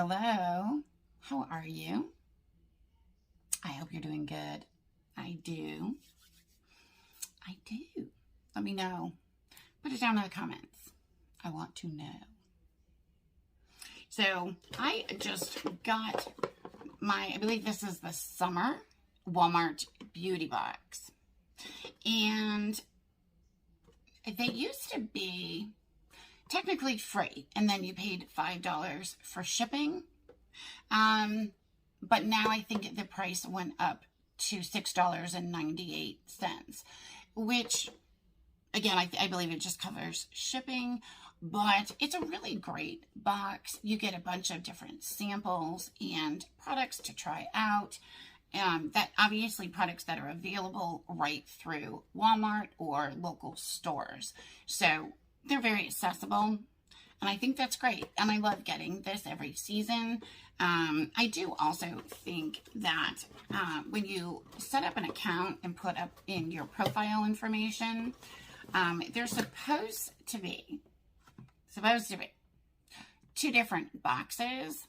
Hello. How are you? I hope you're doing good. I do. Let me know. Put it down in the comments. I want to know. So I just got I believe this is the summer Walmart beauty box. And they used to be technically free, and then you paid $5 for shipping. But now I think the price went up to $6.98, which, again, I believe it just covers shipping, but it's a really great box. You get a bunch of different samples and products to try out. That obviously products that are available right through Walmart or local stores. So they're very accessible, and I think that's great. And I love getting this every season. I do also think that when you set up an account and put up in your profile information, there's supposed to be two different boxes.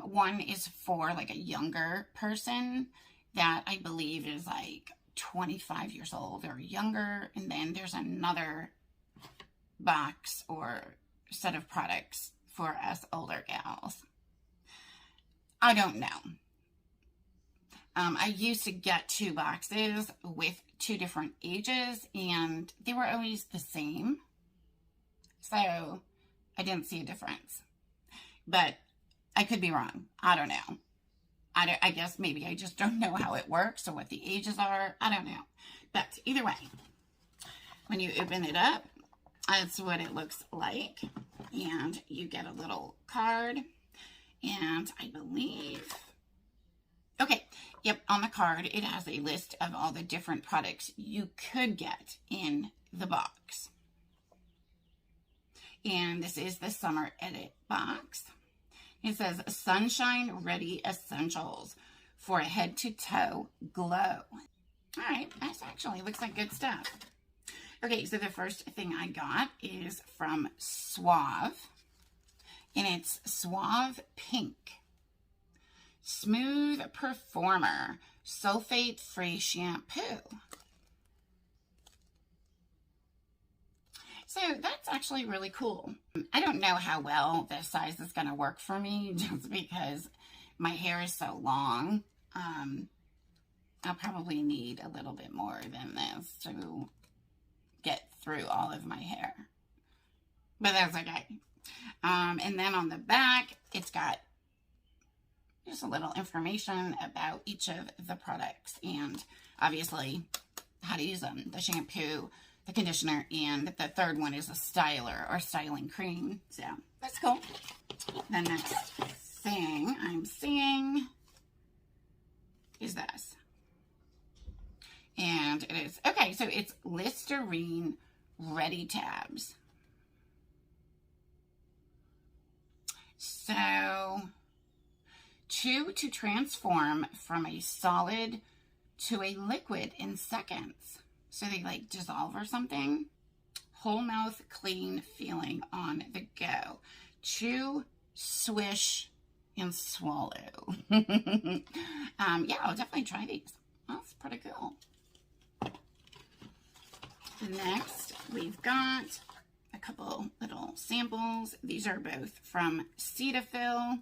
One is for like a younger person that I believe is like 25 years old or younger. And then there's another box or set of products for us older gals. I don't know. I used to get two boxes with two different ages, and they were always the same. So I didn't see a difference. But I could be wrong. I don't know. I guess maybe I just don't know how it works or what the ages are. I don't know. But either way, when you open it up, that's what it looks like. And you get a little card. And I believe, okay, yep, on the card, it has a list of all the different products you could get in the box. And this is the Summer Edit box. It says Sunshine Ready Essentials for a head-to-toe glow. All right, that actually looks like good stuff. Okay, so the first thing I got is from Suave, and it's Suave Pink. Smooth Performer Sulfate-Free Shampoo. So that's actually really cool. I don't know how well this size is going to work for me just because my hair is so long. I'll probably need a little bit more than this to get through all of my hair. But that's okay. And then on the back, it's got just a little information about each of the products and obviously how to use them. The shampoo, the conditioner, and the third one is a styler or styling cream. So that's cool. The next thing I'm seeing is this. And it is, okay, so it's Listerine Ready Tabs. So, chew to transform from a solid to a liquid in seconds. So they like dissolve or something. Whole mouth clean feeling on the go. Chew, swish, and swallow. Yeah, I'll definitely try these. That's pretty cool. Next, we've got a couple little samples. These are both from Cetaphil.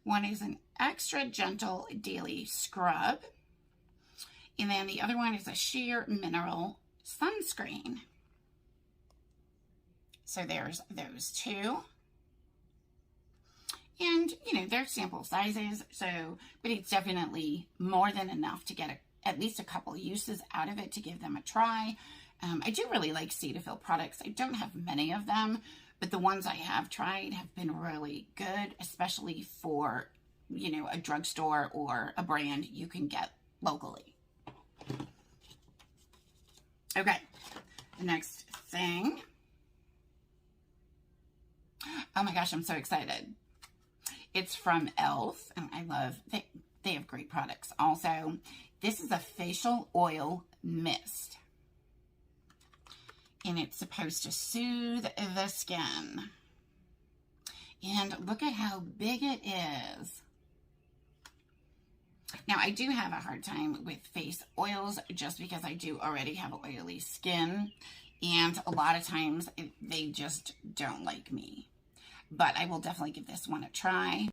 One is an extra gentle daily scrub. And then the other one is a sheer mineral sunscreen. So there's those two. And, you know, they're sample sizes. So, but it's definitely more than enough to get at least a couple uses out of it to give them a try. I do really like Cetaphil products. I don't have many of them, but the ones I have tried have been really good, especially for, you know, a drugstore or a brand you can get locally. Okay, the next thing. Oh my gosh, I'm so excited. It's from e.l.f. and I love, they have great products. Also, this is a facial oil mist. And it's supposed to soothe the skin. And look at how big it is. Now, I do have a hard time with face oils just because I do already have oily skin. And a lot of times they just don't like me. But I will definitely give this one a try.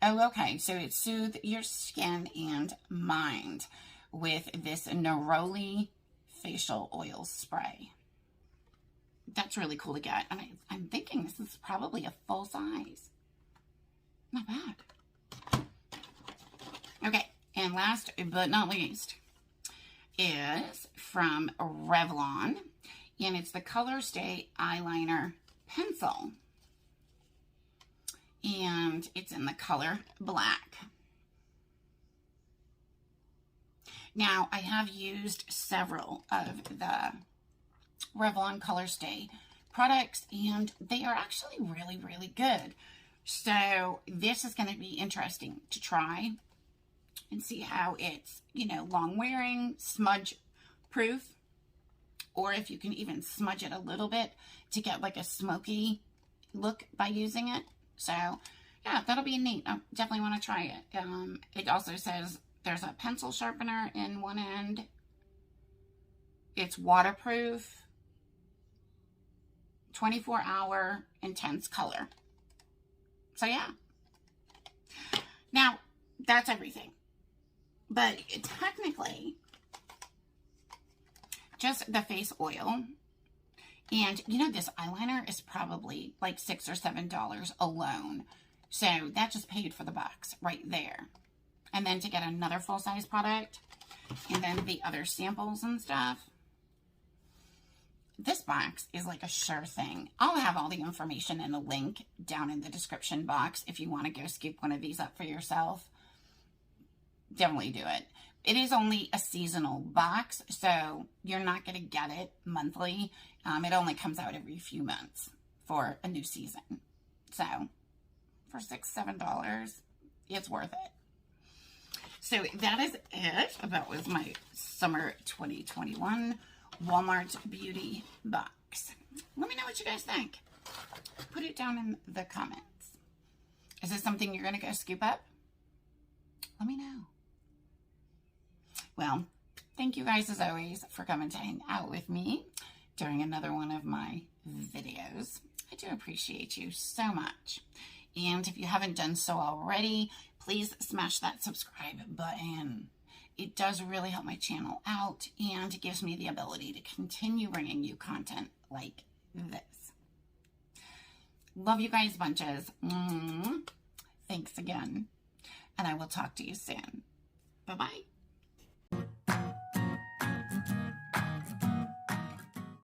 Oh, okay. So it soothes your skin and mind with this Neroli facial oil spray. That's really cool to get. And I'm thinking this is probably a full size. Not bad. Okay. And last but not least is from Revlon. And it's the Color Stay Eyeliner Pencil. And it's in the color black. Now, I have used several of the Revlon Color Stay products, and they are actually really, really good. So this is going to be interesting to try and see how it's, you know, long wearing, smudge proof, or if you can even smudge it a little bit to get like a smoky look by using it. So yeah, that'll be neat. I definitely want to try it. It also says there's a pencil sharpener in one end. It's waterproof, 24-hour intense color. So yeah. Now, that's everything. But technically, just the face oil. And you know, this eyeliner is probably like $6 or $7 alone. So that just paid for the box right there. And then to get another full-size product, and then the other samples and stuff, this box is like a sure thing. I'll have all the information in a link down in the description box if you want to go scoop one of these up for yourself. Definitely do it. It is only a seasonal box, so you're not going to get it monthly. It only comes out every few months for a new season. So for $6, $7, it's worth it. So that is it. That was my summer 2021 Walmart beauty box. Let me know what you guys think. Put it down in the comments. Is this something you're going to go scoop up? Let me know. Well, thank you guys as always for coming to hang out with me during another one of my videos. I do appreciate you so much. And if you haven't done so already, please smash that subscribe button. It does really help my channel out, and it gives me the ability to continue bringing you content like this. Love you guys bunches. Thanks again. And I will talk to you soon. Bye-bye.